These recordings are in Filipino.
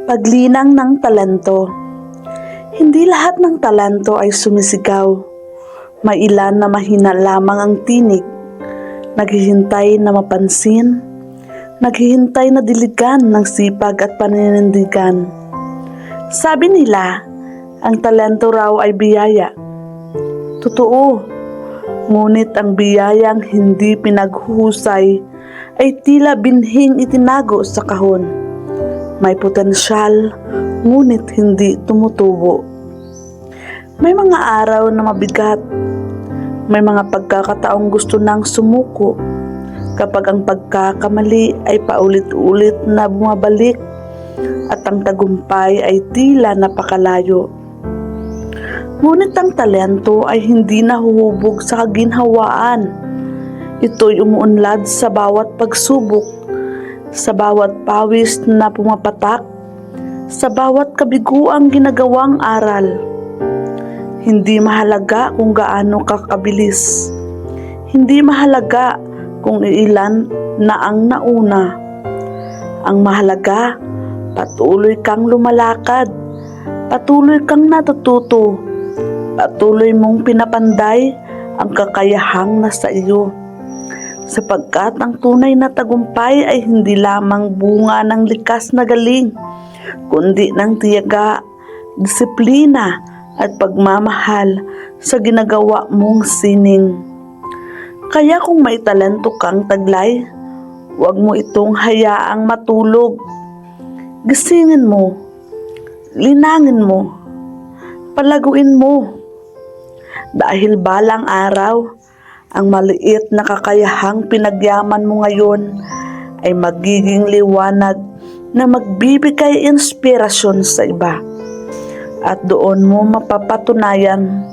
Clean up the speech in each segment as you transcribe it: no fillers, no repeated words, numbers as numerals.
Paglinang ng talento. Hindi lahat ng talento ay sumisigaw. May ilan na mahina lamang ang tinig, naghihintay na mapansin, naghihintay na diligan ng sipag at paninindigan. Sabi nila, ang talento raw ay biyaya. Totoo, ngunit ang biyayang hindi pinaghuhusay ay tila binhing itinago sa kahon. May potensyal, ngunit hindi tumutubo. May mga araw na mabigat. May mga pagkakataong gusto nang sumuko kapag ang pagkakamali ay paulit-ulit na bumabalik at ang tagumpay ay tila napakalayo. Ngunit ang talento ay hindi nahuhubog sa kaginhawaan. Ito'y umuunlad sa bawat pagsubok, sa bawat pawis na pumapatak, sa bawat kabiguang ginagawang aral. Hindi mahalaga kung gaano ka kabilis. Hindi mahalaga kung ilan na ang nauna. Ang mahalaga, patuloy kang lumalakad, patuloy kang natututo, patuloy mong pinapanday ang kakayahang nasa iyo. Sapagkat ang tunay na tagumpay ay hindi lamang bunga ng likas na galing, kundi ng tiyaga, disiplina at pagmamahal sa ginagawa mong sining. Kaya kung may talento kang taglay, huwag mo itong hayaang matulog. Gisingin mo, linangin mo, palaguin mo. Dahil balang araw, ang maliit na kakayahang pinagyaman mo ngayon ay magiging liwanag na magbibigay inspirasyon sa iba. At doon mo mapapatunayan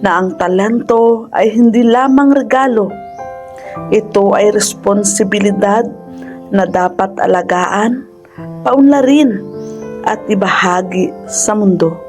na ang talento ay hindi lamang regalo. Ito ay responsibilidad na dapat alagaan, paunlarin at ibahagi sa mundo.